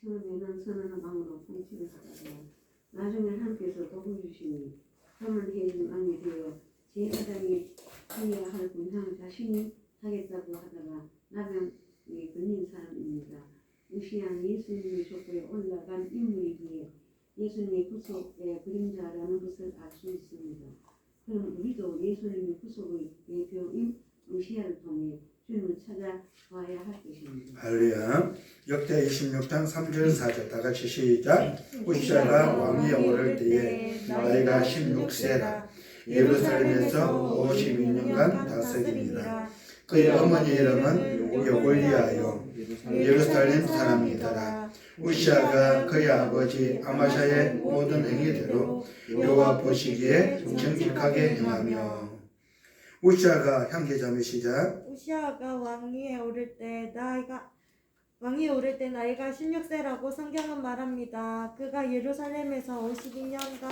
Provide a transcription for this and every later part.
처음에는 선한 왕으로 통치를 하다가 나중에 하나님께서 도와주시니 함을 해준 왕이 되어 제사장이 해야 할 군상을 자신이 하겠다고 하다가 나병에 걸린 사람입니다. 우시아는 예수님의 족보에 올라간 인물이기에 예수님의 구속의 그림자라는 것을 알 수 있습니다. 그럼 우리도 예수님의 구속의 대표인 우시아를 통해 주님을 찾아와야 할 것입니다. 할렐루야. 역대 26장 3절 4절 다 같이 시작. 우시아가 왕위에 오를 때에 나이가 16세라 예루살렘에서 52년간 다스리니라. 그의 어머니 이름은 여골리아요 예루살렘 사람이더라. 우시아가 그의 아버지 아마샤의 모든 행위대로 여호와 보시기에 정직하게 행하며. 우시아가 향계자매 시작. 우시아가 왕위에 오를 때 나이가 16세라고 성경은 말합니다. 그가 예루살렘에서 52년간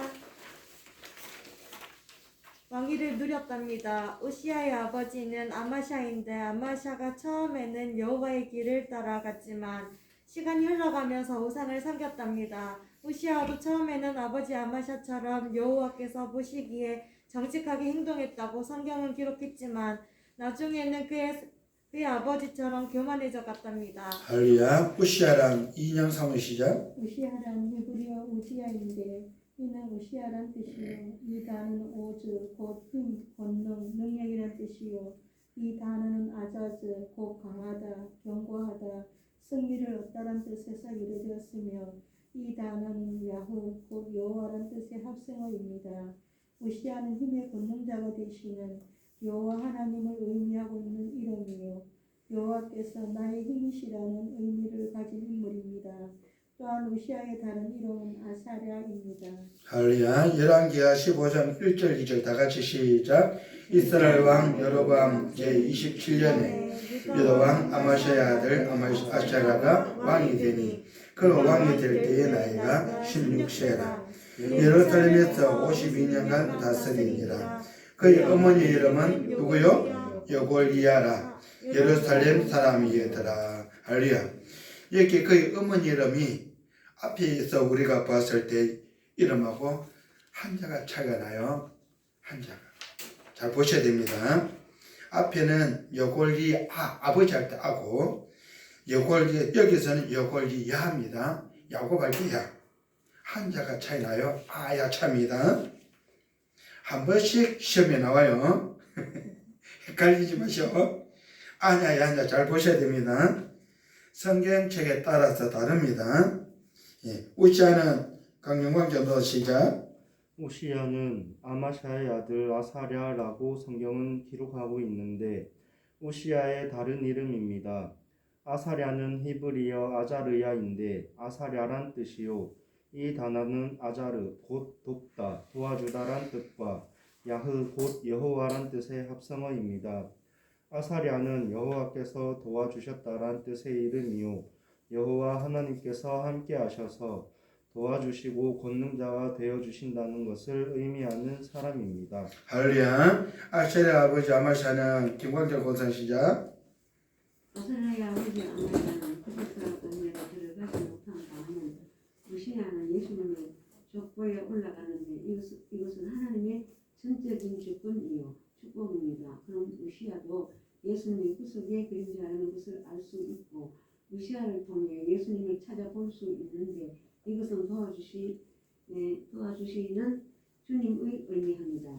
왕위를 누렸답니다. 우시아의 아버지는 아마샤인데 아마샤가 처음에는 여호와의 길을 따라갔지만 시간이 흘러가면서 우상을 섬겼답니다. 우시아도 처음에는 아버지 아마샤처럼 여호와께서 보시기에 정직하게 행동했다고 성경은 기록했지만 나중에는 그의 아버지처럼 교만해져 갔답니다. 할렐루야. 우시아랑 이인영 사모 시작. 우시아란 히브리어 우시아인데 이는 우시아란 뜻이요 이 단어는 오즈 곧 힘, 권능, 능력이란 뜻이요 이 단어는 아자즈 곧 강하다, 견고하다, 승리를 얻다란 뜻에서 유래되었으며 이 단어는 야후 곧 여호와란 뜻의 합성어입니다. 우시아는 힘의 권능자가 되시는 여호와 하나님을 의미하고 있는 이름이요 여호와께서 나의 힘이시라는 의미를 가진 인물입니다. 또한 우시아의 다른 이름은 아사랴입니다. 할렐루야. 열왕기하 15장 1절 2절 다 같이 시작. 이스라엘 왕 여로보암 제27년에 유다 왕 아마샤의 아들 아사랴가 왕이 되니 그가 왕이 될 때의 나이가 16세라 예루살렘에서 52년간 다스리니라. 그의 어머니 이름은 누구요? 여골리아라 예루살렘 사람이더라. 할렐루야. 이렇게 그의 어머니 이름이 앞에서 우리가 봤을 때 이름하고 한자가 차이가 나요. 한자가. 잘 보셔야 됩니다. 앞에는 여골리아 아버지 할 때 아고 여기서는 여골리야입니다. 야곱할 때 야. 한자가 차이 나요. 아야차입니다. 한 번씩 시험에 나와요. 헷갈리지 마시오. 아냐 야냐 잘 보셔야 됩니다. 성경책에 따라서 다릅니다. 우시아는 강영광 전도 시작. 우시아는 아마샤의 아들 아사랴라고 성경은 기록하고 있는데 우시아의 다른 이름입니다. 아사랴는 히브리어 아자르야인데 아사랴란 뜻이요 이 단어는 아자르 곧 돕다 도와주다란 뜻과 야흐 곧 여호와란 뜻의 합성어입니다. 아사랴는 여호와께서 도와주셨다란 뜻의 이름이요 여호와 하나님께서 함께 하셔서 도와주시고 권능자가 되어주신다는 것을 의미하는 사람입니다. 할렐루야. 아사랴 아버지 아마샤는 김광철 권사 시작. 아사랴의 아버지 아마샤는 구속사 은혜가 들어가지 못한 다음에 우시아는 예수님의 족보에 올라가는데 이것은 하나님의 전적인 주권이요 축복입니다. 그럼 우시아도 예수님의 구속의 그림자라는 것을 알 수 있고 우시아를 통해 예수님을 찾아볼 수 있는데 이것은 도와주시는 주님의 의미합니다.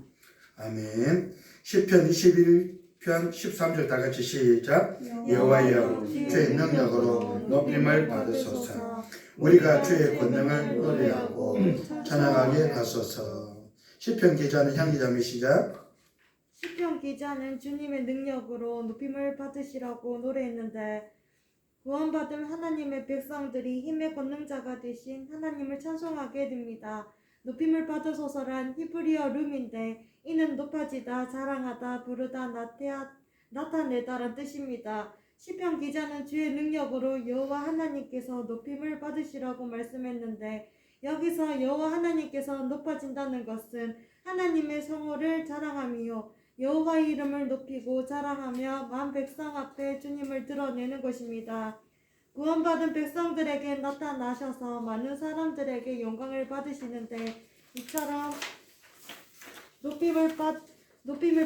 아멘. 시편 21편 13절 다 같이 시작. 여호와여 주의 능력으로 높임을 받으소서. 우리가 주의 권능을 노래하고 찬양하게 하소서. 시편 기자는 향기자매 시작. 시편 기자는 주님의 능력으로 높임을 받으시라고 노래했는데 구원받은 하나님의 백성들이 힘의 권능자가 되신 하나님을 찬송하게 됩니다. 높임을 받으소서란 히브리어 룸인데 이는 높아지다, 자랑하다, 부르다, 나타내다란 뜻입니다. 시편 기자는 주의 능력으로 여호와 하나님께서 높임을 받으시라고 말씀했는데 여기서 여호와 하나님께서 높아진다는 것은 하나님의 성호를 자랑함이요 여호와의 이름을 높이고 자랑하며 만 백성 앞에 주님을 드러내는 것입니다. 구원받은 백성들에게 나타나셔서 많은 사람들에게 영광을 받으시는데 이처럼 높임을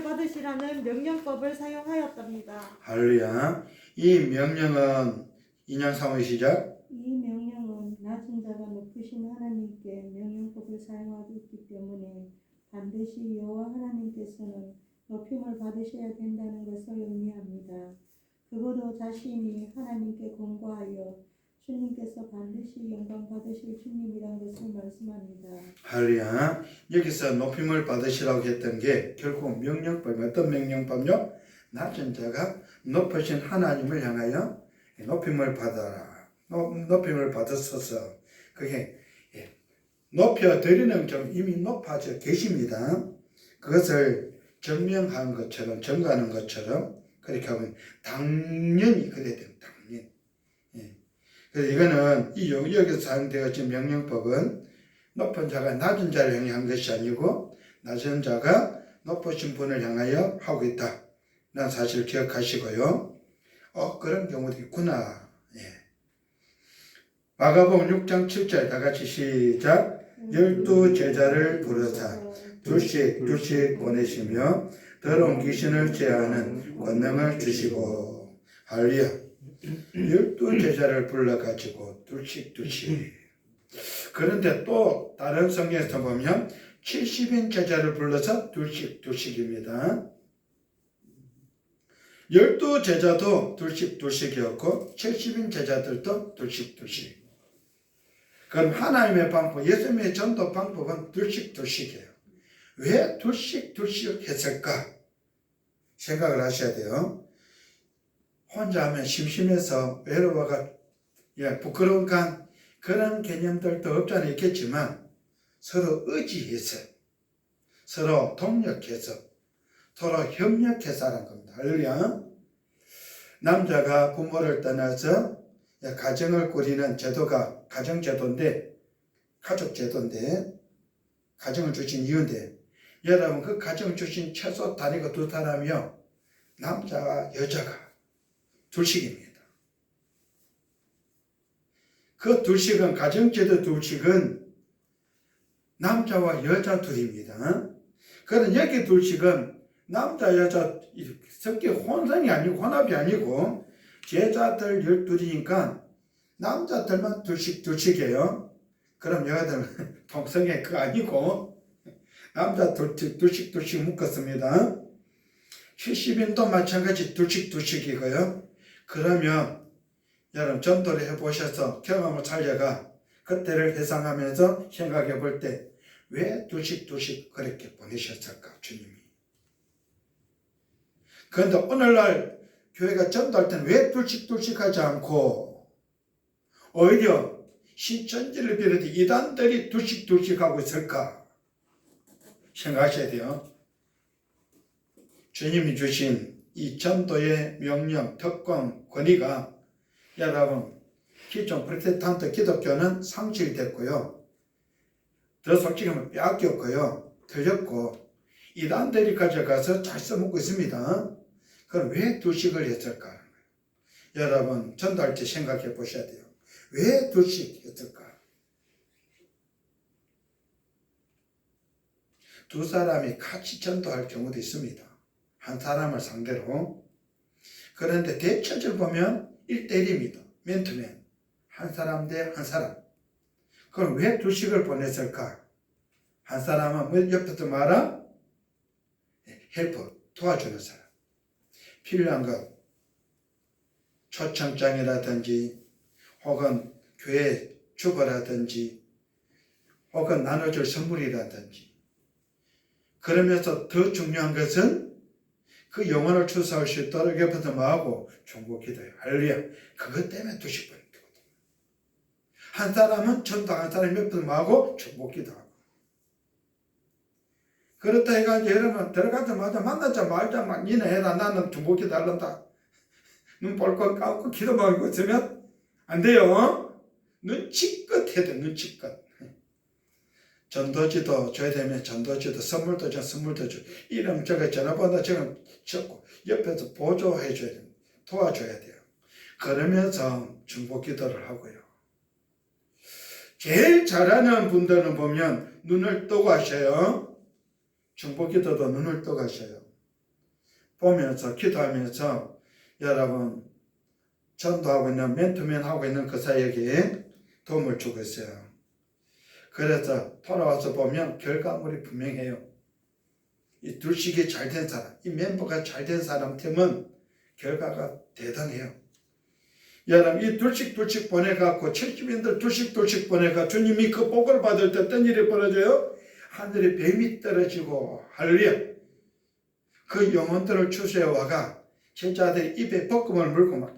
받으시라는 명령법을 사용하였답니다. 할렐루야. 이 명령은 인양 상의 시작. 이 명령은 낮은 자가 높으신 하나님께 명령법을 사용하고 있기 때문에 반드시 여호와 하나님께서는 높임을 받으셔야 된다는 것을 의미합니다. 그거도 자신이 하나님께 권고하여 주님께서 반드시 영광 받으실 주님이란 것을 말씀합니다. 할렐루야. 여기서 높임을 받으시라고 했던 게 결국 명령법, 어떤 명령법요? 낮은 자가 높으신 하나님을 향하여 높임을 받아라. 높임을 받았어서 그게 높여드리는 점 이미 높아져 계십니다. 그것을 증명한 것처럼 증거하는 것처럼 그렇게 하면 당연히 그래야 돼요. 당연히. 그래서 이거는 여기서 사용되어진 명령법은 높은 자가 낮은 자를 향한 것이 아니고 낮은 자가 높으신 분을 향하여 하고 있다. 라는 사실을 기억하시고요. 그런 경우도 있구나. 마가복음 6장 7절 다 같이 시작. 12 제자를 부르사 둘씩 보내시며 더러운 귀신을 제하는 권능을 주시고. 할렐루야. 12 제자를 불러가지고 둘씩. 그런데 또 다른 성경에서 보면 70인 제자를 불러서 둘씩입니다. 12 제자도 둘씩이었고 70인 제자들도 둘씩. 그럼 하나님의 방법, 예수님의 전도 방법은 둘씩이에요. 왜 둘씩 했을까? 생각을 하셔야 돼요. 혼자 하면 심심해서 외로워가 부끄러운 그런 개념들도 없잖아 있겠지만 서로 의지해서 서로 동력해서 서로 협력해서 하는 겁니다. 할렐루야. 남자가 부모를 떠나서 가정을 꾸리는 제도가 가정제도인데 가족제도인데 가정을 주신 이유인데 여러분 그 가정을 주신 최소 단위가 2 사람이요. 남자와 여자가 둘씩입니다. 그 둘씩은 가정제도 둘씩은 남자와 여자 둘입니다. 그런 여기 둘씩은 남자 여자 섞여 혼성이 아니고 혼합이 아니고 제자들 12이니까 남자들만 둘씩이에요. 그럼 여자들은 동성애 그거 아니고 남자 둘씩 묶었습니다. 70인도 마찬가지 둘씩이고요. 그러면 여러분 전도를 해보셔서 경험을 살려가 그때를 회상하면서 생각해 볼 때 왜 둘씩 그렇게 보내셨을까 주님이. 그런데 오늘날 교회가 전도할 때는 왜 둘씩 하지 않고 오히려 신천지를 비롯해 이단들이 둘씩 하고 있을까 생각하셔야 돼요. 주님이 주신 이 전도의 명령, 특권, 권위가 여러분 기존 프로테스탄트 기독교는 상실이 됐고요. 더 솔직히 하면 빼앗겼고요. 틀렸고 이단들이 가져가서 잘 써먹고 있습니다. 그럼 왜 둘씩을 했을까? 여러분 전도할 때 생각해 보셔야 돼요. 왜 둘씩 했을까? 두 사람이 같이 전도할 경우도 있습니다. 한 사람을 상대로. 그런데 대처를 보면 1대1입니다. 맨투맨. 한 사람 대 한 사람. 그럼 왜 둘씩을 보냈을까? 한 사람은 옆에서 말아? 헬퍼, 도와주는 사람. 필요한 것, 초청장이라든지 혹은 교회 주거라든지 혹은 나눠줄 선물이라든지. 그러면서 더 중요한 것은 그 영혼을 추수할 수 있도록 옆에서 뭐하고 중보기도해요. 할렐루야. 그것 때문에 둘씩 보내거든. 한 사람은 전도, 한 사람이 옆에서 뭐하고 중보기도하고. 그렇다 해가지고 여러분 들어가자마자 만나자마자 막 니네 해라 나는 중보기도 하란다. 눈 벌컥 감고 기도만 하고 있으면 안 돼요. 눈치껏 해야 돼. 눈치껏. 전도지도 줘야 되면 전도지도 선물도 줘 선물도 줘. 이름 적어 전화번호 적고 옆에서 보조해 줘야 돼. 도와줘야 돼요. 그러면서 중보 기도를 하고요. 제일 잘하는 분들은 보면 눈을 뜨고 하셔요. 중보 기도도 눈을 뜨고 하셔요. 보면서 기도하면서 여러분 전도하고 있는 맨투맨 하고 있는 그 사역에 도움을 주고 있어요. 그래서 돌아와서 보면 결과물이 분명해요. 이 둘씩이 잘 된 사람, 이 멤버가 잘 된 사람 팀은 결과가 대단해요. 여러분 이 둘씩 보내갖고 70인들 둘씩 보내가 주님이 그 복을 받을 때 어떤 일이 벌어져요? 하늘에 뱀이 떨어지고 할렐루야. 그 영혼들을 추수해와가 제자들이 입에 볶음을 물고 막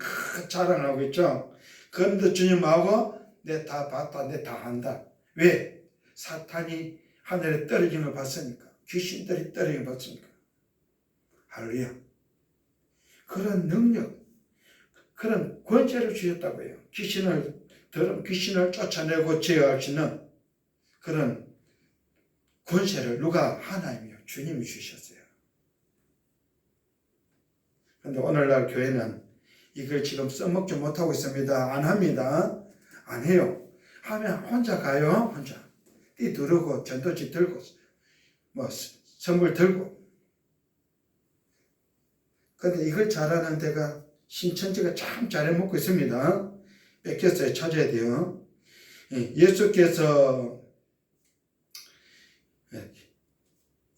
자랑을 하고 있죠. 그런데 주님하고 내 다 봤다, 내 다 한다. 왜? 사탄이 하늘에 떨어진 걸 봤으니까. 귀신들이 떨어진 걸 봤으니까. 할렐루야. 그런 능력, 그런 권세를 주셨다고요. 더러운 귀신을 쫓아내고 제어할 수 있는 그런 권세를 누가? 하나님이요. 주님이 주셨어요. 그런데 오늘날 교회는 이걸 지금 써먹지 못하고 있습니다. 안 합니다. 안 해요. 하면 혼자 가요. 혼자. 띠 두르고 전도지 들고 뭐 선물 들고. 그런데 이걸 잘하는 데가 신천지가 참 잘해먹고 있습니다. 뺏겼어요. 찾아야 돼요. 예수께서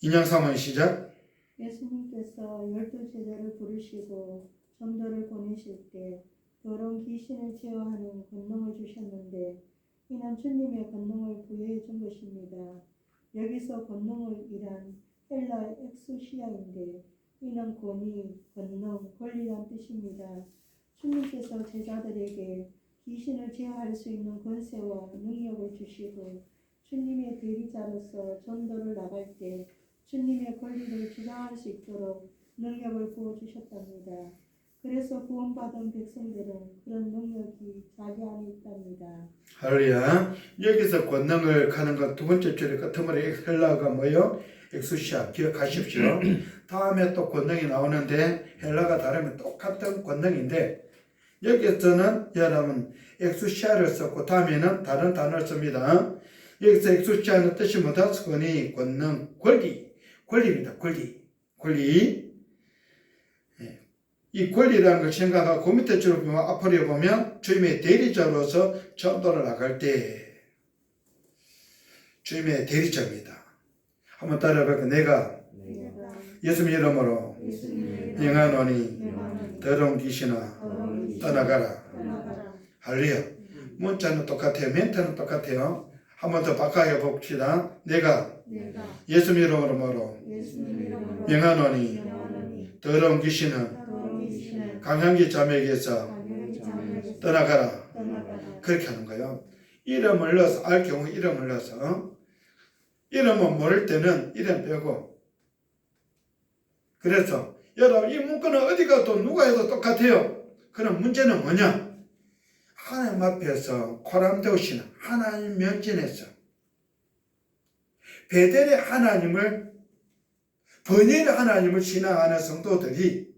인양 3원 시작. 예수님께서 12제자를 부르시고 전도를 보내실 때 더러운 귀신을 제어하는 권능을 주셨는데 이는 주님의 권능을 부여해 준 것입니다. 여기서 권능을 일한 헬라 엑수시아인데 이는 권위, 권능, 권리란 뜻입니다. 주님께서 제자들에게 귀신을 제어할 수 있는 권세와 능력을 주시고 주님의 대리자로서 전도를 나갈 때 주님의 권리를 주장할 수 있도록 능력을 부어주셨답니다. 그래서 구원받은 백성들은 그런 능력이 자기 안에 있답니다. 할렐루야. 여기서 권능을 가는 건 두 번째 줄에 끝머리 헬라가 뭐요? 엑수시아. 기억하십시오. 다음에 또 권능이 나오는데 헬라가 다르면 똑같은 권능인데 여기서는 여러분 엑수시아를 썼고 다음에는 다른 단어를 씁니다. 여기서 엑수시아는 뜻이 뭐다? 권위, 권능, 권리입니다. 권리. 이 권리라는 걸 생각하고 그 밑에 줄을 보면 앞으로 보면 주님의 대리자로서 전도를 나갈 때 주님의 대리자입니다. 한번 따라해볼까요? 내가 예수님 이름으로 명하노니 더러운 귀신아 떠나가라. 할렐루야. 문자는 똑같아요. 멘트는 똑같아요. 한 번 더 바꿔해 봅시다. 내가 예수님 이름으로 명하노니 더러운 귀신은 강향기 자매에게서 떠나가라. 그렇게 하는 거예요. 이름을 넣어서 알 경우 이름을 넣어서 이름은 모를 때는 이름 빼고. 그래서 여러분 이 문구는 어디 가도 누가 해도 똑같아요. 그럼 문제는 뭐냐? 하나님 앞에서 코람되우시는 하나님 면전에서 베델의 하나님을 번일의 하나님을 신앙하는 성도들이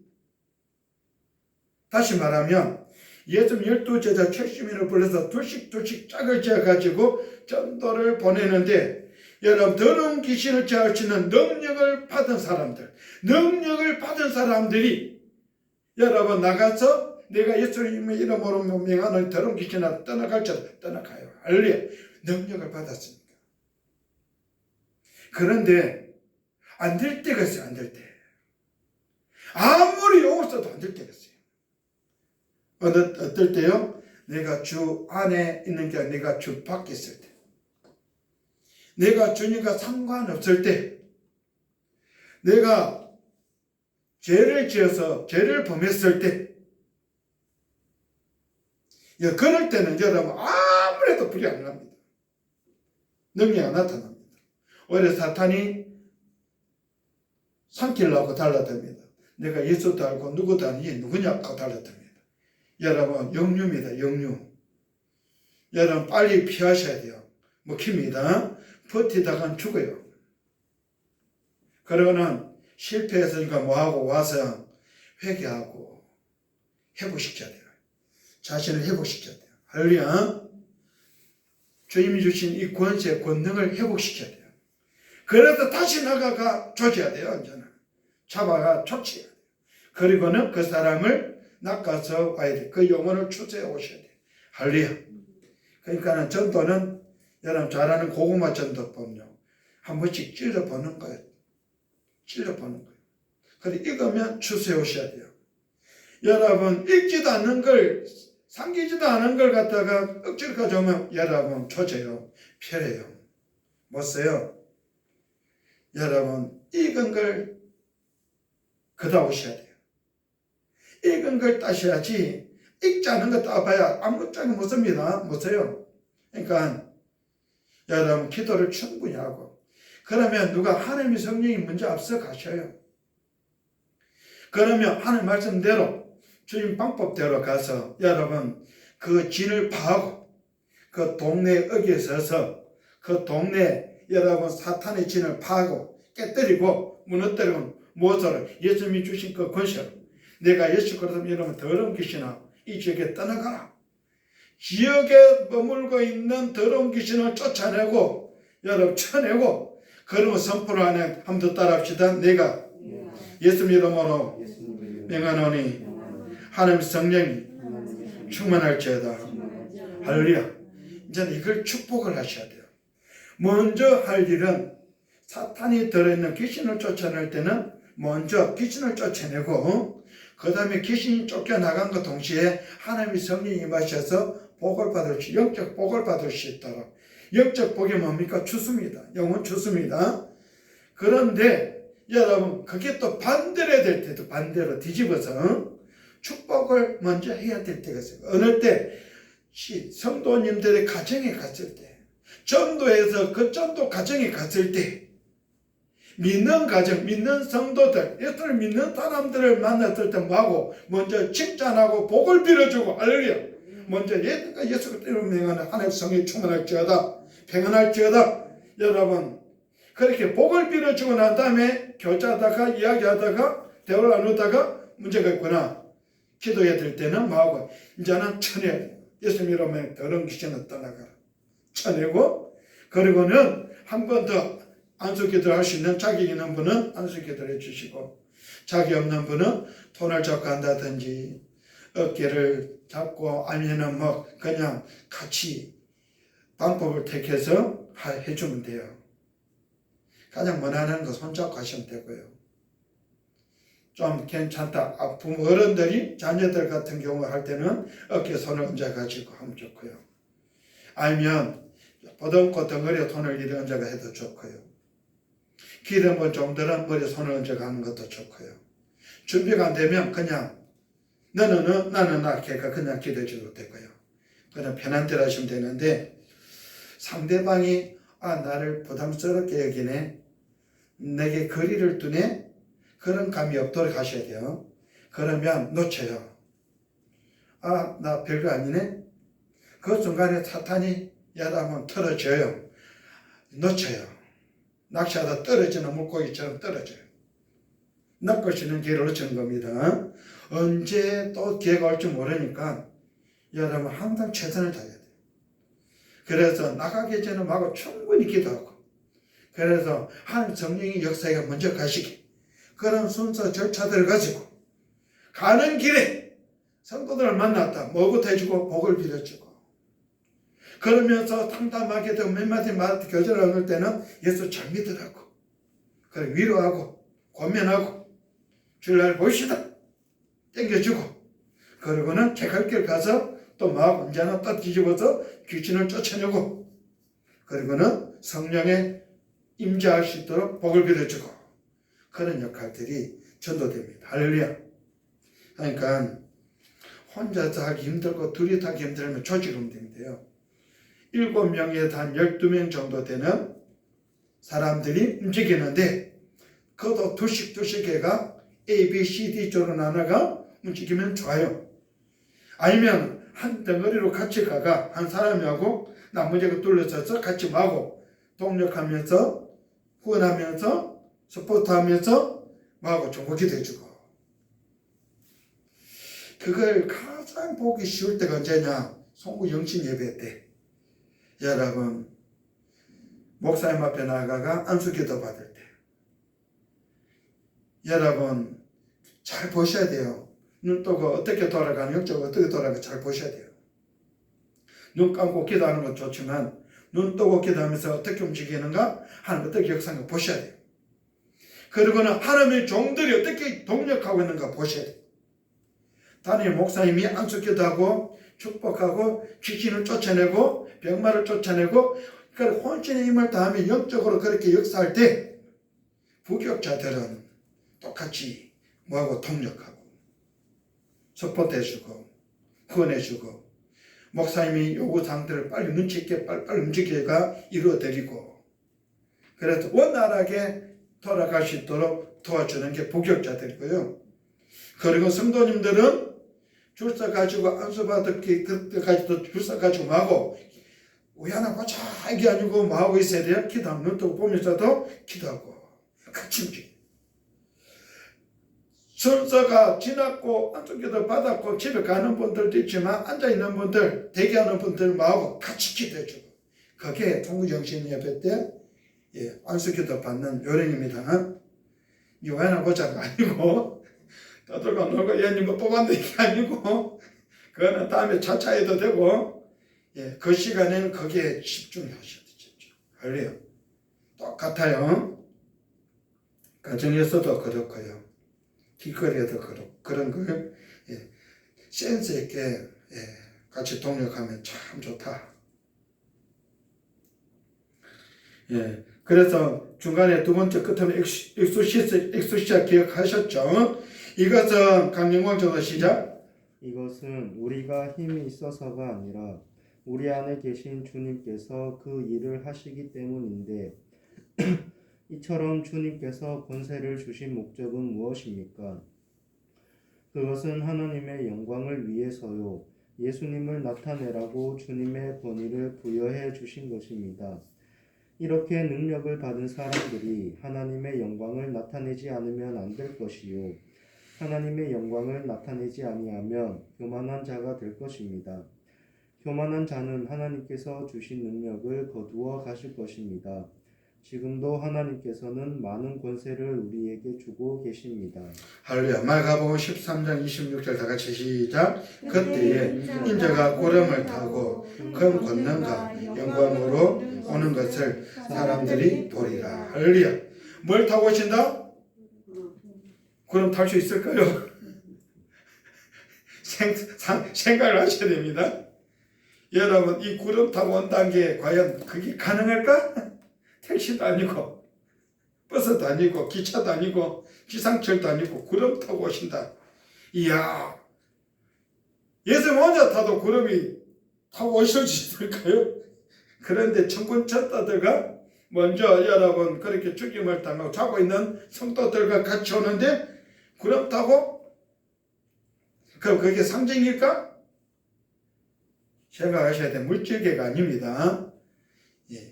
다시 말하면 예수님 12제자 70인을 불러서 둘씩 짝을 지어가지고 전도를 보내는데 여러분 더러운 귀신을 제어할 수 있는 능력을 받은 사람들이 여러분 나가서 내가 예수님의 이름으로 명하는 더러운 귀신을 떠나갈지라도 떠나가요. 할렐루야. 능력을 받았으니까. 그런데 안 될 때가 있어요. 안 될 때. 아무리 용을 써도 안 될 때가 있어요. 어떨 때요? 내가 주 안에 있는 게 아니라 내가 주 밖에 있을 때. 내가 주님과 상관없을 때. 내가 죄를 지어서 죄를 범했을 때. 그럴 때는 여러분 아무래도 불이 안 납니다. 능력이 안 나타납니다. 오히려 사탄이 삼키려고 달라듭니다. 내가 예수도 알고 누구도 아니 누구냐고 달라듭니다. 여러분 영류입니다. 영류. 여러분 빨리 피하셔야 돼요. 먹힙니다. 버티다간 죽어요. 그러고는 실패했으니까 뭐하고 와서 회개하고 회복시켜야 돼요. 자신을 회복시켜야 돼요. 할렐루야. 주님이 주신 이 권세, 권능을 회복시켜야 돼요. 그래서 다시 나가가 조져야 돼요. 이제는 잡아가 조치해야 돼요. 그리고는 그 사람을 낚아서 와야 돼요. 그 영혼을 추수해 오셔야 돼요. 할렐루야. 그러니까는 전도는 여러분 잘 아는 고구마 전도법요. 한 번씩 찔러보는 거예요. 찔러보는 거예요. 그래 익으면 추수해 오셔야 돼요. 여러분 익지도 않는 걸, 삼키지도 않은 걸 갖다가 억지로 가져오면 여러분 조져요. 펴려요. 못 써요. 여러분 익은 걸 걷어 오셔야 돼요. 익은 걸 따셔야지 익지 않은 거 따봐야 아무짝에 못 씁니다. 못 써요. 그러니까 여러분 기도를 충분히 하고 그러면 누가 하나님의 성령이 먼저 앞서 가셔요. 그러면 하나님 말씀대로 주님 방법대로 가서 여러분 그 진을 파하고 그 동네 어귀에 서서 그 동네 여러분 사탄의 진을 파하고 깨뜨리고 무너뜨리고 무엇으로 예수님이 주신 그 권세로 내가 예수 그리스도 이름으로 더러운 귀신아 이 지역에 떠나가라. 지역에 머물고 있는 더러운 귀신을 쫓아내고 여러분 쳐내고 그러면 선포를 하는 한번 더 따라합시다. 내가 예수님 이름으로 명하노니 하나님 성령이 충만할지어다. 할렐루야. 이제는 이걸 축복을 하셔야 돼요. 먼저 할 일은 사탄이 들어있는 귀신을 쫓아낼 때는 먼저 귀신을 쫓아내고 그 다음에 귀신이 쫓겨나간 것 동시에 하나님의 성령이 임하셔서 복을 받을 수, 영적 복을 받을 수 있도록. 영적 복이 뭡니까? 추수입니다. 영혼 추수입니다. 그런데 여러분 그게 또 반대로 해야 될 때도 반대로 뒤집어서 축복을 먼저 해야 될 때가 있어요. 어느 때 성도님들의 가정에 갔을 때 전도에서 그 전도 가정에 갔을 때 믿는 가정, 믿는 성도들, 예수를 믿는 사람들을 만났을 때 뭐하고 먼저 칭찬하고 복을 빌어주고 할렐루야. 먼저 예수 그리스도로 명하는 하나님의 성령이 충만할지어다. 평안할지어다. 여러분 그렇게 복을 빌어주고 난 다음에 교제하다가 이야기하다가 대화를 나누다가 문제가 있구나. 기도해야 될 때는 뭐하고 이제는 쳐내야 돼요. 예수님 이름으로 더러운 귀신을 떠나가라. 쳐내고 그리고는 한 번 더 안수기도를 할 수 있는 자격 있는 분은 안수기도를 해주시고 자격 없는 분은 손을 잡고 한다든지 어깨를 잡고 아니면 뭐 그냥 같이 방법을 택해서 해주면 돼요. 가장 원하는 거 손잡고 하시면 되고요. 좀 괜찮다. 부모 어른들이 자녀들 같은 경우 할 때는 어깨에 손을 얹어가지고 하면 좋고요. 아니면 보듬고 덩어리에 손을 이렇게 얹어가 해도 좋고요. 기름은 좀 덜한 머리에 손을 얹어가는 것도 좋고요. 준비가 안 되면 그냥 너는 나는 나 걔가 그냥 기도해 줘도 되고요. 그냥 편한 대로 하시면 되는데 상대방이 나를 부담스럽게 여기네, 내게 거리를 두네, 그런 감이 없도록 하셔야 돼요. 그러면 놓쳐요. 나 별거 아니네. 그 순간에 사탄이 야라면 털어져요. 놓쳐요. 낚시하다 떨어지는 물고기처럼 떨어져요. 낚을 수 있는 기회를 놓치는 겁니다. 언제 또 기회가 올지 모르니까 여러분 항상 최선을 다해야 돼요. 그래서 나가기 전에 마고 충분히 기도하고 그래서 하나님 성령의 역사가 먼저 가시게 그런 순서 절차들을 가지고 가는 길에 성도들을 만났다. 뭐부터 해주고 복을 빌어주고 그러면서 상담하게 되고 몇 마디 교제를 하는 때는 예수 잘 믿으라고 그래 위로하고 권면하고 주일날 봅시다 땡겨주고 그러고는 제 갈 길 가서 또 막 언제나 또 뒤집어서 귀신을 쫓아내고 그리고는 성령의 임재할 수 있도록 복을 빌어주고 그런 역할들이 전도됩니다. 할렐루야. 그러니까 혼자서 하기 힘들고 둘이 하기 힘들면 조직하면 됩니다. 7명에서 한 12명 정도 되는 사람들이 움직이는데 그것도 두씩 해가 A, B, C, D 쪽으로 나눠가 움직이면 좋아요. 아니면 한 덩어리로 같이 가가 한 사람하고 나머지가 둘러서서 같이 마고 동력하면서 후원하면서 서포트하면서 마고 정복기도 해주고 그걸 가장 가장 보기 쉬울 때가 언제냐? 송구 영신 예배 때. 여러분, 목사님 앞에 나가가 안수기도 받을 때. 여러분, 잘 보셔야 돼요. 눈 뜨고 어떻게 돌아가는, 영적으로 어떻게 돌아가는 잘 보셔야 돼요. 눈 감고 기도하는 건 좋지만 눈 뜨고 기도하면서 어떻게 움직이는가, 하나님 어떻게 역사하는가 보셔야 돼요. 그리고는 하나님의 종들이 어떻게 동력하고 있는가 보셔야 돼요. 단임 목사님이 안수기도하고 축복하고 귀신을 쫓아내고 병마를 쫓아내고 혼신의 힘을 다하며 영적으로 그렇게 역사할 때 부격자들은 똑같이 뭐하고 동력하고 서포트해주고 후원해주고 목사님이 요구사항들을 빨리 눈치 있게 빨리 움직여가 이루어드리고 그래서 원활하게 돌아갈 수 있도록 도와주는 게 부격자들이고요. 그리고 성도님들은 줄 서가지고 안수받기 그때까지도 줄 서가지고 뭐하고 우연하 보자 이게 아니고 뭐하고 있어야 돼요? 기도하면 눈 뜨고 보면서도 기도하고 같이 움직여요. 순서가 지났고 안수기도 받았고 집에 가는 분들도 있지만 앉아있는 분들 대기하는 분들 뭐하고 같이 기도해주고 그게 통구정신 예배 때 안수기도 받는 요령입니다. 우연하 보자가 아니고 떠들고 놀고 예님거 뽑았는데 이게 아니고 그거는 다음에 차차 해도 되고 그 시간에는 거기에 집중하셔야 되죠. 그래요. 똑같아요. 가정에서도 그렇고요. 길거리에도 그렇고 그런 걸 센스 있게 같이 동력하면 참 좋다. 그래서 중간에 두 번째 끝에는 엑소시아 기억하셨죠? 이것은 강영광 저도 시작. 이것은 우리가 힘이 있어서가 아니라 우리 안에 계신 주님께서 그 일을 하시기 때문인데 이처럼 주님께서 권세를 주신 목적은 무엇입니까? 그것은 하나님의 영광을 위해서요. 예수님을 나타내라고 주님의 권위를 부여해 주신 것입니다. 이렇게 능력을 받은 사람들이 하나님의 영광을 나타내지 않으면 안 될 것이요. 하나님의 영광을 나타내지 아니하면 교만한 자가 될 것입니다. 교만한 자는 하나님께서 주신 능력을 거두어 가실 것입니다. 지금도 하나님께서는 많은 권세를 우리에게 주고 계십니다. 할렐루야. 마가복음 13장 26절 다 같이 시작. 그때에 인자가 구름을 타고 큰 권능과 영광으로 오는 것을 사람들이 보리라. 할렐루야. 뭘 타고 오신다? 구름 탈 수 있을까요? 생각을 하셔야 됩니다. 여러분, 이 구름 타고 온다는 게 과연 그게 가능할까? 택시도 아니고 버스도 아니고 기차도 아니고 기상철도 아니고 구름 타고 오신다. 이야, 예수님 혼자 타도 구름이 타고 오실 수 있을까요? 그런데 천군 천사들과 먼저 여러분 그렇게 죽임을 당하고 자고 있는 성도들과 같이 오는데 구름 타고, 그럼 그게 상징일까? 생각하셔야 돼. 물질계가 아닙니다.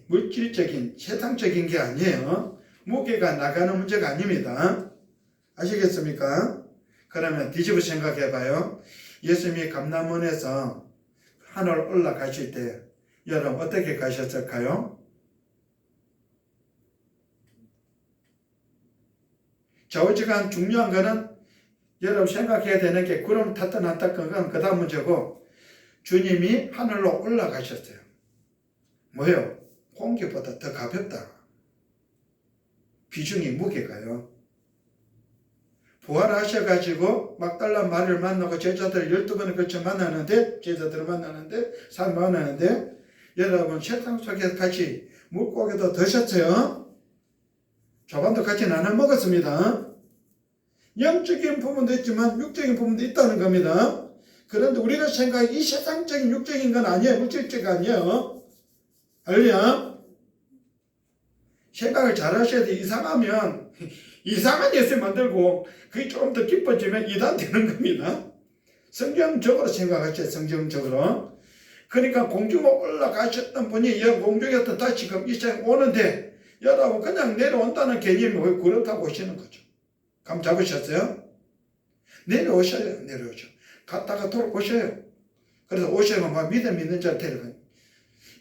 물질적인 세상적인 게 아니에요. 무게가 나가는 문제가 아닙니다. 아시겠습니까? 그러면 뒤집어 생각해봐요. 예수님이 감람원에서 하늘 올라가실 때 여러분 어떻게 가셨을까요? 좌우지간 중요한 거는 여러분 생각해야 되는 게 구름 탔든 안 탔든 그건 그 다음 문제고 주님이 하늘로 올라가셨어요. 뭐예요? 공기보다 더 가볍다. 비중이 무게가요. 부활하셔가지고 막달라 마리를 만나고 제자들 12번을 거쳐 만나는데 제자들을 만나는데 사람 만나는데 여러분 세상 속에서 같이 물고기도 드셨어요. 조반도 같이 나눠 먹었습니다. 영적인 부분도 있지만 육적인 부분도 있다는 겁니다. 그런데 우리가 생각해 이 세상적인 육적인 건 아니에요. 물질적 아니에요. 알려? 생각을 잘 하셔야 돼. 이상하면 이상한 예수 만들고 그게 조금 더 깊어지면 이단 되는 겁니다. 성경적으로 생각하셔야 성경적으로. 그러니까 공중으로 올라가셨던 분이 공중에서 다시 지금 이 세상에 오는데 여러분 그냥 내려온다는 개념이 왜 구름 타고 오시는 거죠? 감 잡으셨어요? 내려오셔요. 내려오셔. 갔다가 돌아오셔요. 그래서 오시면 막 믿음 있는 자를 데려가요.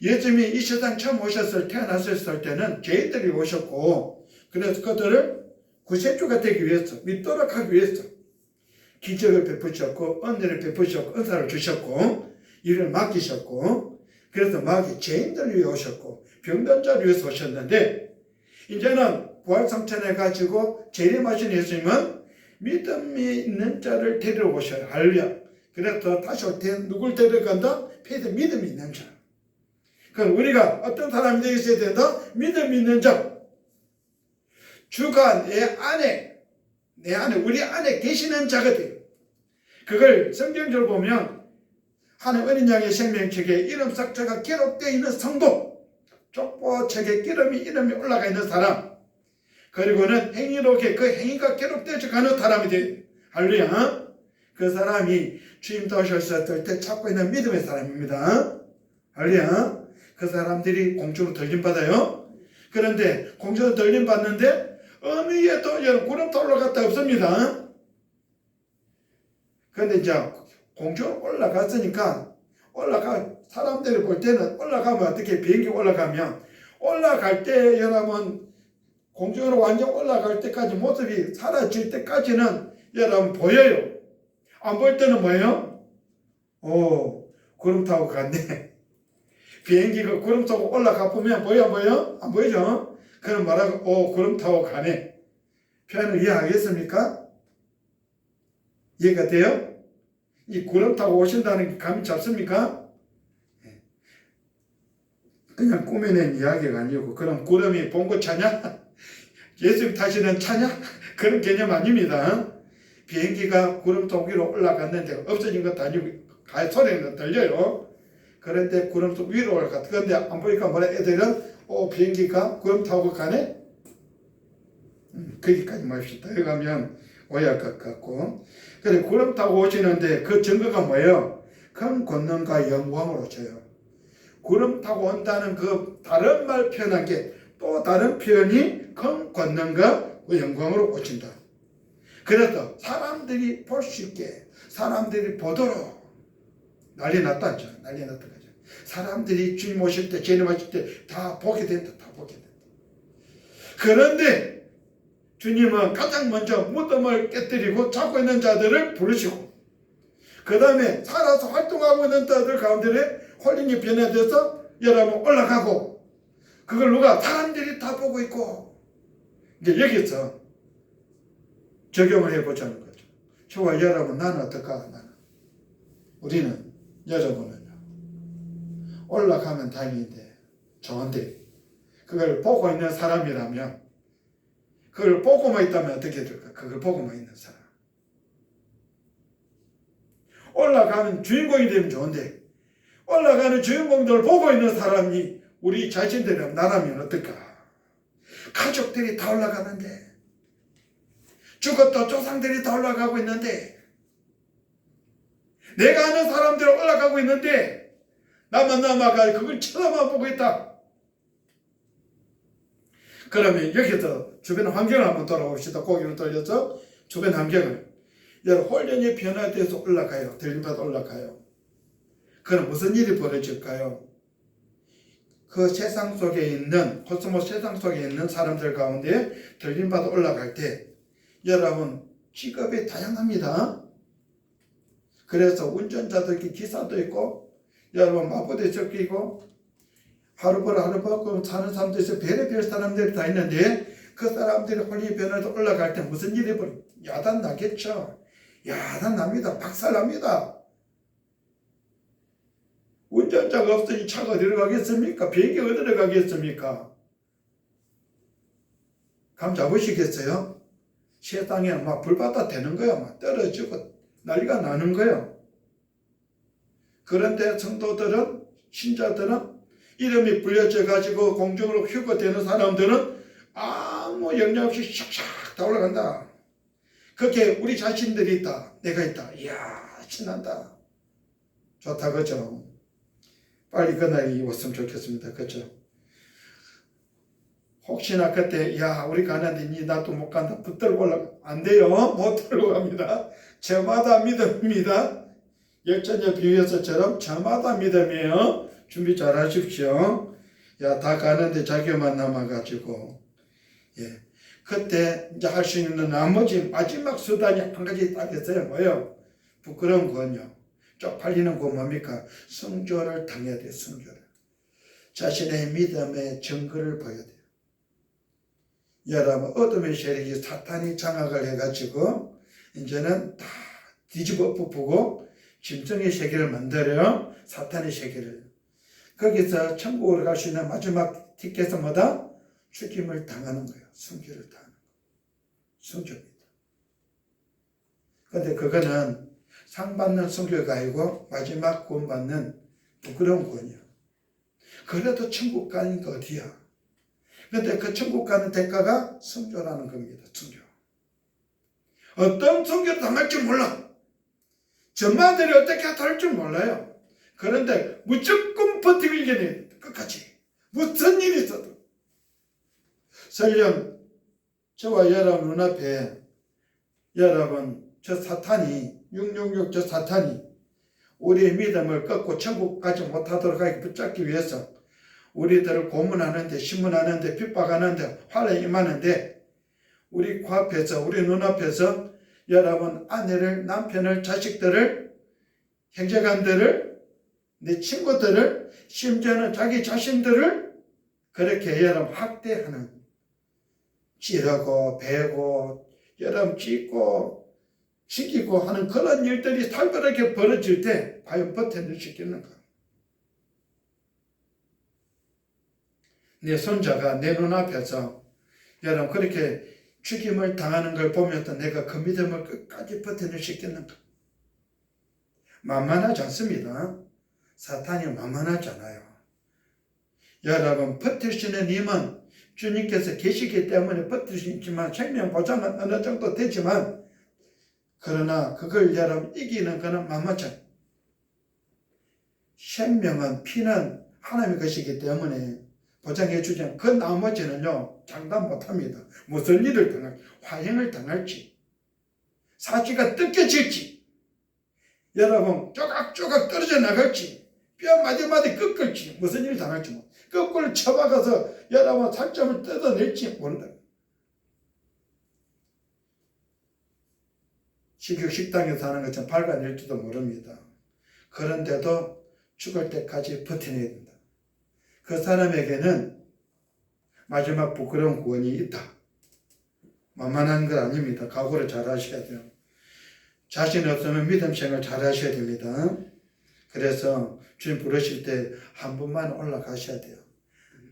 예수님이 이 세상 처음 태어났을 때는 죄인들이 오셨고, 그래서 그들을 구세주가 되기 위해서, 믿도록 하기 위해서 기적을 베푸셨고, 은혜를 베푸셨고, 은사를 주셨고, 일을 맡기셨고, 그래서 막 죄인들을 위해 오셨고, 병든 자를 위해서 오셨는데, 이제는 부활성천해 가지고 재림하신 예수님은 믿음이 있는 자를 데려오셔요. 할렐루야. 그래서 다시 올 때 누굴 데려간다? 믿음이 있는 자. 그럼 우리가 어떤 사람이 되어 있어야 된다? 믿음 있는 자. 주가 내 안에, 우리 안에 계시는 자가 돼요. 그걸 성경적으로 보면 하나님 어린 양의 생명책에 이름 삭제가 기록되어 있는 성도, 족보책에 이름이 올라가 있는 사람, 그리고는 행위록에 그 행위가 기록되어 가는 사람이 돼요. 할렐루야. 그 사람이 주님 오셨을 때 찾고 있는 믿음의 사람입니다. 할렐루야. 그 사람들이 공중으로 들림받아요. 그런데 공중으로 들림받는데 어느 에도 여러분 구름도 올라갔다 없습니다. 그런데 이제 공중으로 올라갔으니까 사람들이 볼 때는 올라가면 어떻게 비행기 올라갈 때 여러분 공중으로 완전 올라갈 때까지 모습이 사라질 때까지는 여러분 보여요. 안 보일 때는 뭐예요? 구름 타고 갔네. 비행기가 구름 타고 올라가 보면 보여? 안 보이죠? 그럼 말하고 구름 타고 가네. 표현을 이해하겠습니까? 이해가 돼요? 이 구름 타고 오신다는 게 감이 잡습니까? 그냥 꾸며낸 이야기가 아니고, 그럼 구름이 본고 차냐? 예수님 타시는 차냐? 그런 개념 아닙니다. 비행기가 구름 속 위로 올라갔는데 없어진 것도 아니고 소리는 들려요. 그런데 구름 속 위로 올라갔다. 그런데 안 보니까 뭐라 애들은 비행기가 구름 타고 가네? 거기까지 맙시다. 여기 가면 오해할 것 같고. 그래 구름 타고 오시는데 그 증거가 뭐예요? 큰 권능과 영광으로 오셔요. 구름 타고 온다는 그 다른 말 표현한 게 또 다른 표현이 큰 권능과 영광으로 오신다. 그래서 사람들이 볼 수 있게, 사람들이 보도록 난리 났다죠. 난리 났던 거죠. 사람들이 주님 오실 때, 재림 하실 때 다 보게 된다. 다 보게 된다. 그런데 주님은 가장 먼저 무덤을 깨뜨리고 찾고 있는 자들을 부르시고, 그 다음에 살아서 활동하고 있는 자들 가운데 홀린이 변화돼서 여러분 올라가고, 그걸 누가? 사람들이 다 보고 있고. 이제 여기서 적용을 해보자는 거죠. 저와 여러분, 나는 어떨까? 우리는, 여러분은요, 올라가면 다행인데, 좋은데, 그걸 보고 있는 사람이라면, 그걸 보고만 있다면 어떻게 될까? 그걸 보고만 있는 사람. 올라가는 주인공이 되면 좋은데, 올라가는 주인공들을 보고 있는 사람이 우리 자신들이 나라면 어떨까? 가족들이 다 올라가는데, 죽었던 조상들이 다 올라가고 있는데, 내가 아는 사람들이 올라가고 있는데, 나만 남아가 그걸 쳐다만 보고 있다. 그러면 여기서 주변 환경을 한번 돌아봅시다. 고개를 돌려서 주변 환경을. 여러분, 홀연이 변화돼서 올라가요. 들림받아 올라가요. 그럼 무슨 일이 벌어질까요? 그 세상 속에 있는, 코스모스 세상 속에 있는 사람들 가운데 들림받아 올라갈 때, 여러분, 직업이 다양합니다. 그래서 운전자도 있고, 기사도 있고, 여러분, 마포도 있고, 하루벌 사는 사람도 있어요. 별의별 사람들이 다 있는데, 그 사람들이 홀리 변화도 올라갈 때 무슨 일이 벌어요? 야단 나겠죠. 야단 납니다. 박살 납니다. 운전자가 없으니 차가 어디로 가겠습니까? 비행기가 어디로 가겠습니까? 감 잡으시겠어요? 세상에 막 불바다 되는 거야. 막 떨어지고 난리가 나는 거예요. 그런데 성도들은, 신자들은 이름이 불려져 가지고 공중으로 휴거되는 사람들은 아무 영향 없이 샥샥 다 올라간다. 그렇게 우리 자신들이 있다. 내가 있다. 이야, 신난다. 좋다, 그죠? 빨리 그 날이 왔으면 좋겠습니다. 그죠? 혹시나 그때, 야, 우리 가는데 니 나도 못 간다. 붙들고 올라가. 안 돼요. 못 들고 갑니다. 저마다 믿음입니다. 열전의 비유에서처럼 저마다 믿음이에요. 준비 잘 하십시오. 야, 다 가는데 자기만 남아가지고. 예. 그때 이제 할 수 있는 나머지 마지막 수단이 한 가지 딱 있어요. 뭐요? 부끄러운 건요. 쪽팔리는 건 뭡니까? 순교를 당해야 돼요. 순교를. 자신의 믿음의 증거를 보여야 돼요. 여러분, 어둠의 세력이 사탄이 장악을 해가지고 이제는 다 뒤집어 엎고 짐승의 세계를 만들어요. 사탄의 세계를. 거기서 천국으로 갈 수 있는 마지막 티켓은 뭐다? 죽임을 당하는 거예요. 순교를 당하는 거예요. 순교입니다. 근데 그거는 상 받는 순교가 아니고 마지막 구원 받는 부끄러운 구원이야. 그래도 천국 가는 게 어디야? 근데 그 천국 가는 대가가 순교라는 겁니다. 순교. 어떤 순교를 당할지 몰라. 전마들이 어떻게 할지 몰라요. 그런데 무조건 버티고 이겨내. 끝까지. 무슨 일이 있어도. 설령 저와 여러분 눈앞에 여러분 저 사탄이 666 저 사탄이 우리의 믿음을 꺾고 천국 가지 못하도록 하게 붙잡기 위해서 우리들을 고문하는데 신문하는데 핍박하는데 화를 임하는데 우리 코앞에서 우리 눈앞에서 여러분 아내를 남편을 자식들을 형제간들을 내 친구들을 심지어는 자기 자신들을 그렇게 여러분 학대하는 찌르고 베고 여러분 찢고 시키고 하는 그런 일들이 살벌하게 벌어질 때 과연 버텨낼 수 있겠는가? 내 손자가 내 눈앞에서 여러분 그렇게 죽임을 당하는 걸 보면서 내가 그 믿음을 끝까지 버텨낼 수 있겠는가? 만만하지 않습니다. 사탄이 만만하지 않아요. 여러분 버틸 수 있는 힘은 주님께서 계시기 때문에 버틸 수 있지만 생명 보장은 어느 정도 되지만 그러나 그걸 여러분 이기는 것은 만만치 않아요. 생명은 피는 하나님의 것이기 때문에 보장해 주지 않고 그 나머지는요 장담 못합니다. 무슨 일을 당할지 화형을 당할지 사지가 뜯겨질지 여러분 조각조각 떨어져 나갈지 뼈 마디마디 꺾을지 무슨 일을 당할지 뭐 거꾸로 쳐박아서 여러분 살점을 뜯어낼지 모른다. 식당에서 하는 것처럼 발간될지도 모릅니다. 그런데도 죽을 때까지 버텨내야 된다. 그 사람에게는 마지막 부끄러운 구원이 있다. 만만한 건 아닙니다. 각오를 잘 하셔야 돼요. 자신 없으면 믿음 생활 잘 하셔야 됩니다. 그래서 주님 부르실 때 한 분만 올라가셔야 돼요.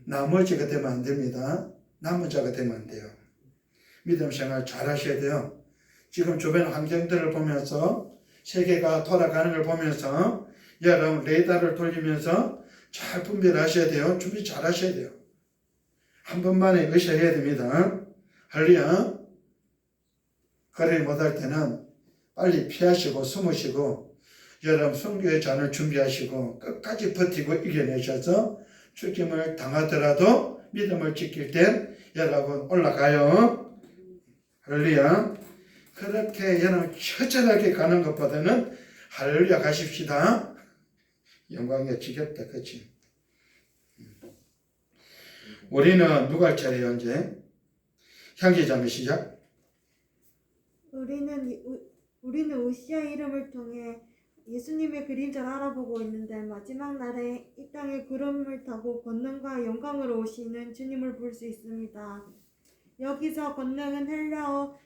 나머지가 되면 안 됩니다. 남은 자가 되면 안 돼요. 믿음 생활 잘 하셔야 돼요. 지금 주변 환경들을 보면서 세계가 돌아가는 걸 보면서 여러분 레이더를 돌리면서 잘 분별하셔야 돼요. 준비 잘 하셔야 돼요. 한 번만에 의식해야 됩니다. 할렐루야. 그러지 못할 때는 빨리 피하시고 숨으시고 여러분 순교의 잔을 준비하시고 끝까지 버티고 이겨내셔서 죽임을 당하더라도 믿음을 지킬 땐 여러분 올라가요. 할렐루야. 그렇게 여러분 처절하게 가는 것보다는 할렐루야 가십시다. 영광에 지겹다. 그치? 우리는 누가 할 차례예요 이제? 향기자매 시작. 우리는 우시아의 이름을 통해 예수님의 그림자를 알아보고 있는데 마지막 날에 이 땅에 구름을 타고 권능과 영광으로 오시는 주님을 볼 수 있습니다. 여기서 권능은 헬라어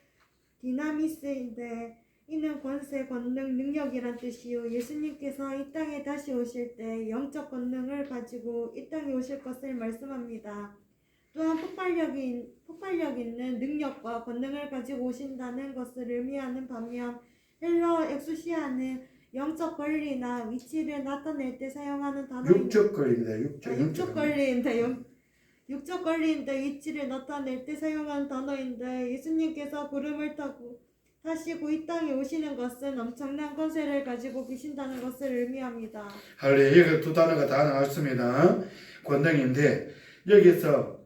디나미스인데 이는 권세, 권능, 능력이란 뜻이요 예수님께서 이 땅에 다시 오실 때 영적 권능을 가지고 이 땅에 오실 것을 말씀합니다. 또한 폭발력 있는 능력과 권능을 가지고 오신다는 것을 의미하는 반면 헬라어 엑수시아는 영적 권리나 위치를 나타낼 때 사용하는 단어입니다. 육적 권리입니다. 육적 권리인데 위치를 나타낼 때 사용하는 단어인데 예수님께서 구름을 타고 타시고 이 땅에 오시는 것은 엄청난 권세를 가지고 계신다는 것을 의미합니다. 할렐루야. 여기 두 단어가 다 나왔습니다. 권능인데 여기서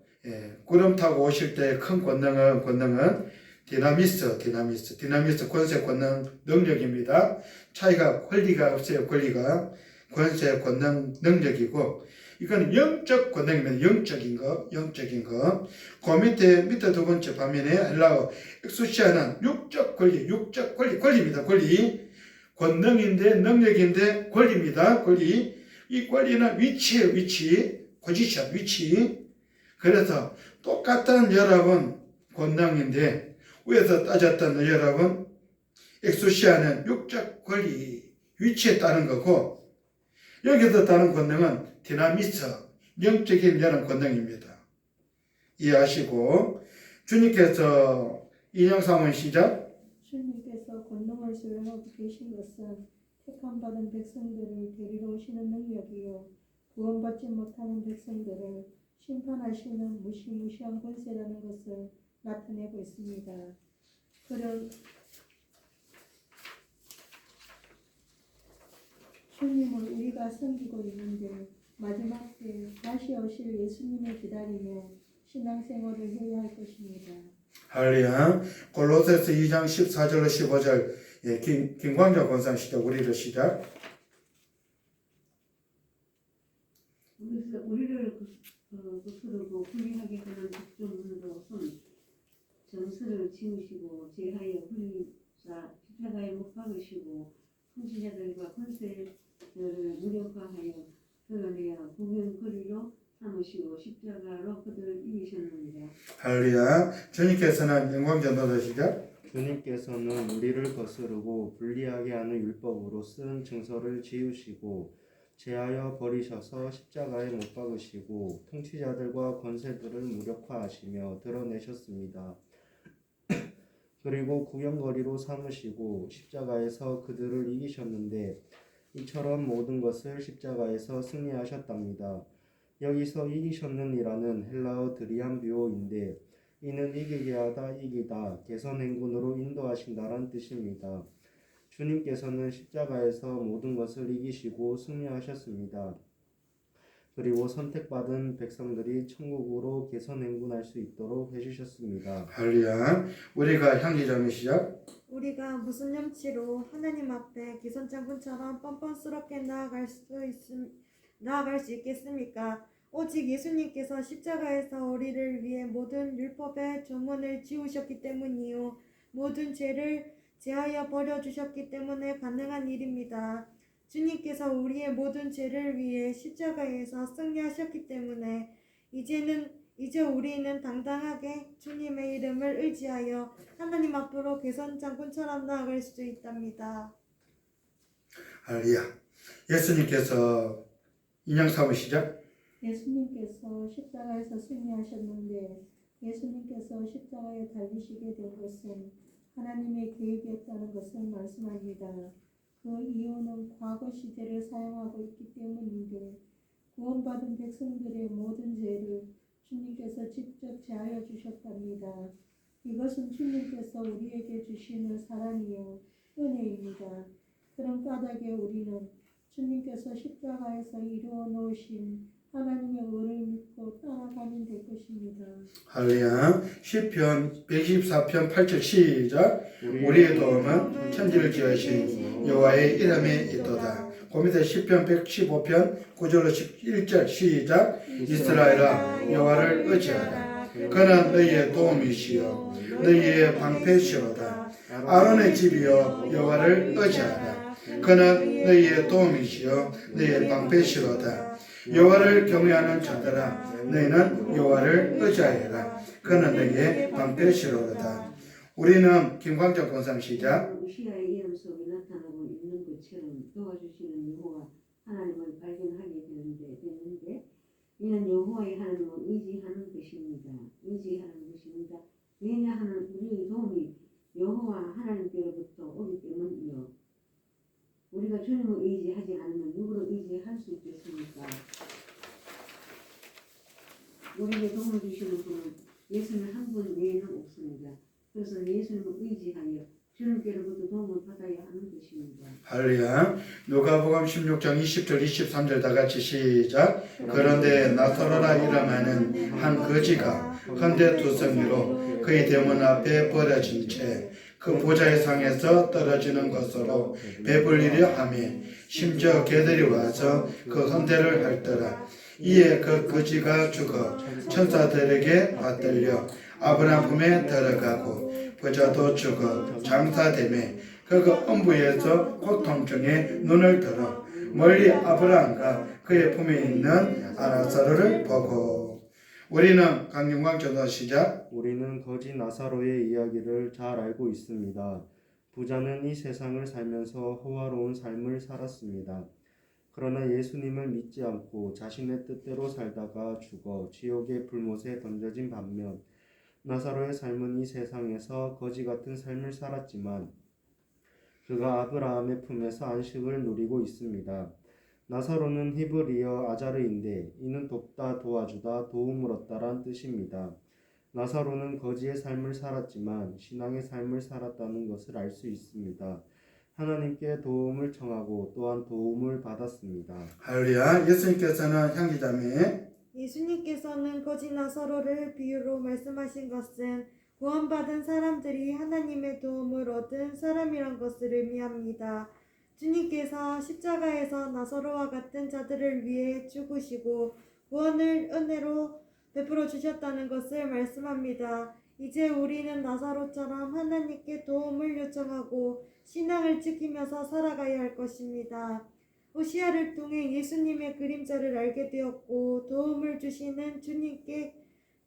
구름 타고 오실 때 큰 권능은 디나미스 권세 권능 능력입니다. 차이가 권리가 없어요. 권리가 권세, 권능, 능력이고 이건 영적 권능입니다. 영적인 거. 그 밑에 두 번째 화면에 헬라어 엑소시아는 육적 권리입니다. 권리. 권능인데 능력인데 권리입니다. 권리. 이 권리는 위치예요. 포지션, 위치. 그래서 똑같은 여러분 권능인데 위에서 따졌던 여러분 엑소시아는 육적 권리, 위치에 따른 거고 여기서 따른 권능은 디나미스, 영적인 이런 권능입니다. 이해하시고 주님께서 인형 사문 시작. 주님께서 권능을 수행하고 계신 것은 택함받은 백성들을 데리러 오시는 능력이요 구원받지 못하는 백성들을 심판하시는 무시무시한 권세라는 것을 나타내고 있습니다. 그런 주님을 우리가 섬기고 있는데 마지막 때 다시 오실 예수님을 기다리며 신앙생활을 해야 할 것입니다. 할렐루야. 골로새서 2장 14절로 15절 김광자 권사 시작. 우리를 시작. 그래서 우리를 거스르고 불리하게 하는 적종으로선 정수를 지으시고 제하여 불리사 십자가에 못 박으시고 통치자들과 권세를 무력화하여 드러내어 구경거리로 삼으시고 십자가로 그들을 이기셨느니라. 할렐루야. 주님께서는 영광전도서 시작. 주님께서는 우리를 거스르고 불리하게 하는 율법으로 쓴 증서를 지우시고 제하여 버리셔서 십자가에 못 박으시고 통치자들과 권세들을 무력화하시며 드러내셨습니다. 그리고 구경거리로 삼으시고 십자가에서 그들을 이기셨는데 이처럼 모든 것을 십자가에서 승리하셨답니다. 여기서 이기셨느니라는 헬라어 드리암비오인데 이는 이기게 하다 이기다 개선행군으로 인도하신다란 뜻입니다. 주님께서는 십자가에서 모든 것을 이기시고 승리하셨습니다. 그리고 선택받은 백성들이 천국으로 개선행군할 수 있도록 해주셨습니다. 할렐루야. 우리가 향기점이 시작. 우리가 무슨 염치로 하나님 앞에 기선장군처럼 뻔뻔스럽게 나아갈 수 있겠습니까? 오직 예수님께서 십자가에서 우리를 위해 모든 율법의 조문을 지우셨기 때문이요 모든 죄를 제하여 버려주셨기 때문에 가능한 일입니다. 주님께서 우리의 모든 죄를 위해 십자가에서 승리하셨기 때문에 이제 우리는 당당하게 주님의 이름을 의지하여 하나님 앞으로 개선장군처럼 나아갈 수 있답니다. 할렐루야. 예수님께서 인형 사무 시작. 예수님께서 십자가에서 승리하셨는데 예수님께서 십자가에 달리시게 된 것은 하나님의 계획이었다는 것을 말씀합니다. 그 이유는 과거 시제를 사용하고 있기 때문인데 구원받은 백성들의 모든 죄를 주님께서 직접 제하여 주셨답니다. 이것은 주님께서 우리에게 주시는 사랑이요 은혜입니다. 그런 까닭에 우리는 주님께서 십자가에서 이루어 놓으신 하나님의 의를 믿고 따라가면 될 것입니다. 할렐루야. 시편 124편 8절 시작. 우리의 도움은 천지를 지으신 여호와의 이름에 있도다. 그 밑에 시편 115편 9절로 11절 시작. 이스라엘아 여호와를 의지하라. 그는 너희의 도움이시요 너희의 방패시로다. 아론의 집이여 여호와를 의지하라. 그는 너희의 도움이시요 너희의 방패시로다. 여호와를 경외하는 자들아 너희는 여호와를 의지하여라. 그는 너희의 방패시로다. 우리는 김광정 권사 시작. 우시아의 이름 속에 나타나고 있는 것처럼 도와주시는 여호와 하나님을 발견하게 되는데 이는 여호와의 하나님을 의지하는 것입니다. 왜냐하면 우리의 도움이 여호와 하나님께로부터 오기 때문이요. 우리가 주님을 의지하지 않으면 누구를 의지할 수 있겠습니까? 우리에게 도움을 주시는 분은 예수님 한 분 외에는 없습니다. 그래서 예수님을 의지하여 주님께로부터 도움을 받아야 하는 것입니다. 할렐루야. 누가복음 16장 20절 23절 다 같이 시작. 그런데 나사로라 이름하는 한 거지가 헌데 두성이로 그의 대문 앞에 버려진 채 그 보좌의 상에서 떨어지는 것으로 배불리려 하며 심지어 개들이 와서 그 헌대를 할더라. 이에 그 거지가 죽어 천사들에게 받들려 아브라함 품에 들어가고 부자도 죽어 장사되매 그가 음부에서 고통 중에 눈을 들어 멀리 아브라함과 그의 품에 있는 아라사르를 보고. 우리는 강영광 전도 시작. 우리는 거지 나사로의 이야기를 잘 알고 있습니다. 부자는 이 세상을 살면서 호화로운 삶을 살았습니다. 그러나 예수님을 믿지 않고 자신의 뜻대로 살다가 죽어 지옥의 불못에 던져진 반면 나사로의 삶은 이 세상에서 거지 같은 삶을 살았지만 그가 아브라함의 품에서 안식을 누리고 있습니다. 나사로는 히브리어 아자르인데 이는 돕다, 도와주다, 도움을 얻다란 뜻입니다. 나사로는 거지의 삶을 살았지만 신앙의 삶을 살았다는 것을 알 수 있습니다. 하나님께 도움을 청하고 또한 도움을 받았습니다. 할렐루야. 예수님께서는 향기자매 예수님께서는 거지 나사로를 비유로 말씀하신 것은 구원받은 사람들이 하나님의 도움을 얻은 사람이란 것을 의미합니다. 주님께서 십자가에서 나사로와 같은 자들을 위해 죽으시고 구원을 은혜로 베풀어 주셨다는 것을 말씀합니다. 이제 우리는 나사로처럼 하나님께 도움을 요청하고 신앙을 지키면서 살아가야 할 것입니다. 호시아를 통해 예수님의 그림자를 알게 되었고 도움을 주시는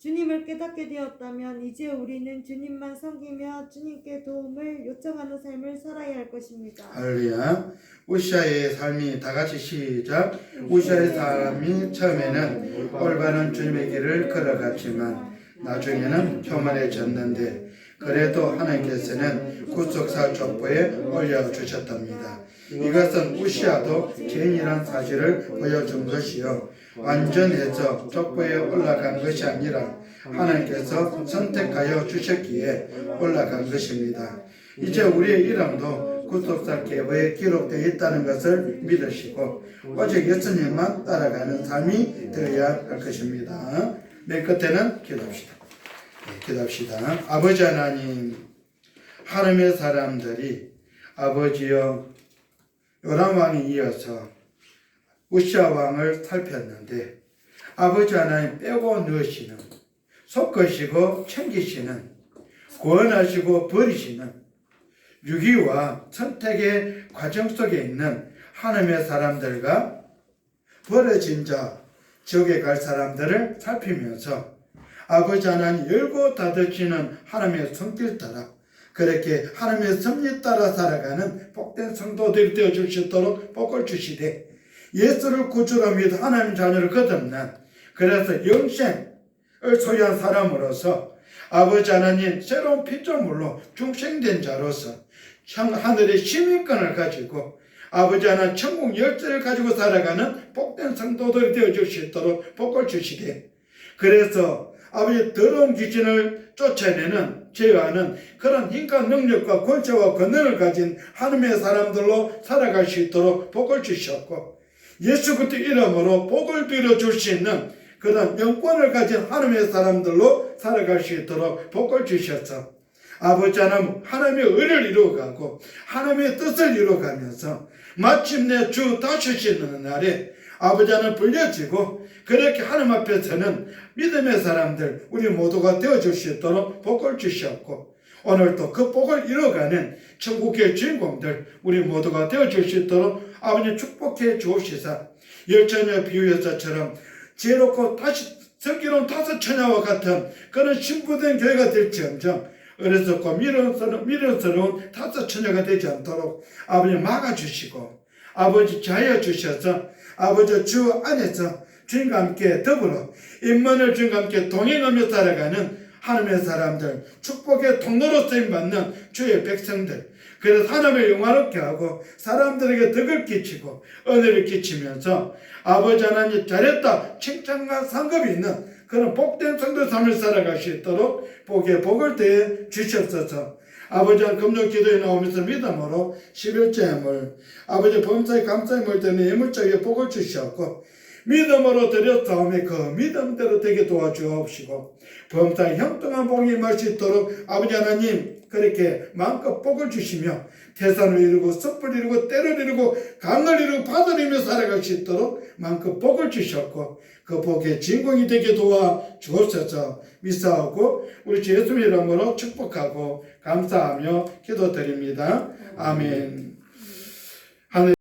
주님을 깨닫게 되었다면 이제 우리는 주님만 섬기며 주님께 도움을 요청하는 삶을 살아야 할 것입니다. 할렐루야. 우시아의 삶이 다 같이 시작. 우시아의 삶이 처음에는 올바른 주님의 길을 걸어갔지만 나중에는 교만해졌는데 그래도 하나님께서는 구속사 족보에 올려주셨답니다. 이것은 우시아도 죄인이란 사실을 보여준 것이요 완전해서 족보에 올라간 것이 아니라 하나님께서 선택하여 주셨기에 올라간 것입니다. 이제 우리의 이름도 구속사 계보에 기록되어 있다는 것을 믿으시고 오직 예수님만 따라가는 삶이 되어야 할 것입니다. 맨 끝에는 기도합시다. 기도합시다. 아버지 하나님, 하나님의 사람들이 아버지여 요람 왕이 이어서 우시아 왕을 살폈는데 아버지 하나님 빼고 넣으시는, 섞으시고 챙기시는, 구원하시고 버리시는 유기와 선택의 과정 속에 있는 하나님의 사람들과 버려진 자, 지옥에 갈 사람들을 살피면서 아버지 하나님 열고 닫으시는 하나님의 성길 따라 그렇게 하나님의 섭리 따라 살아가는 복된 성도들이 되어 주시도록 복을 주시되 예수를 구주로 믿어 하나님 자녀를 거듭난 그래서 영생을 소유한 사람으로서 아버지 하나님 새로운 피조물로 중생된 자로서 하늘의 시민권을 가지고 아버지 하나님 천국 열쇠를 가지고 살아가는 복된 성도들이 되어 주시도록 복을 주시되 그래서 아버지 더러운 귀신을 쫓아내는 제어하는 그런 힘과 능력과 권세와 권능을 가진 하나님의 사람들로 살아갈 수 있도록 복을 주셨고 예수 그리스도 이름으로 복을 빌어줄 수 있는 그런 영권을 가진 하나님의 사람들로 살아갈 수 있도록 복을 주셔서 아버지 하나님 하나님의 의를 이루어가고 하나님의 뜻을 이루어가면서 마침내 주 다시시는 날에 아버지 하나님 불려지고 그렇게 하나님 앞에서는 믿음의 사람들 우리 모두가 되어줄 수 있도록 복을 주셨고 오늘도 그 복을 이뤄가는 천국의 주인공들 우리 모두가 되어줄 수 있도록 아버지 축복해 주옵시사 열처녀 비유여자처럼 지혜롭고 다시 성기로운 다섯 처녀와 같은 그런 신부된 교회가 될지언정 어리석고 미련스러운 다섯 처녀가 되지 않도록 아버지 막아주시고 아버지 자여 주셔서 아버지 주 안에서 주님과 함께 더불어 임만을 주님과 함께 동행하며 살아가는 하나님의 사람들 축복의 통로로 쓰임받는 주의 백성들 그래서 하나님을 영화롭게 하고 사람들에게 덕을 끼치고 은혜를 끼치면서 아버지 하나님 잘했다 칭찬과 상급이 있는 그런 복된 성도 삶을 살아갈 수 있도록 복에 복을 더해 주시옵소서. 아버지 금요 기도에 나오면서 믿음으로 11조 예물 아버지 범사에 감사의 물 때문에 예물적인 복을 주셨고 믿음으로 드렸다음에 그 믿음대로 되게 도와주옵시고 범사에 형통한 복이 임할 수 있도록 아버지 하나님 그렇게 마음껏 복을 주시며 태산을 이루고 섭을 이루고 때를 이루고 강을 이루고 바다를 이루며 살아갈 수 있도록 마음껏 복을 주셨고 그 복의 진공이 되게 도와주옵소서 믿사오고 우리 주 예수님 이름으로 축복하고 감사하며 기도드립니다. 아멘.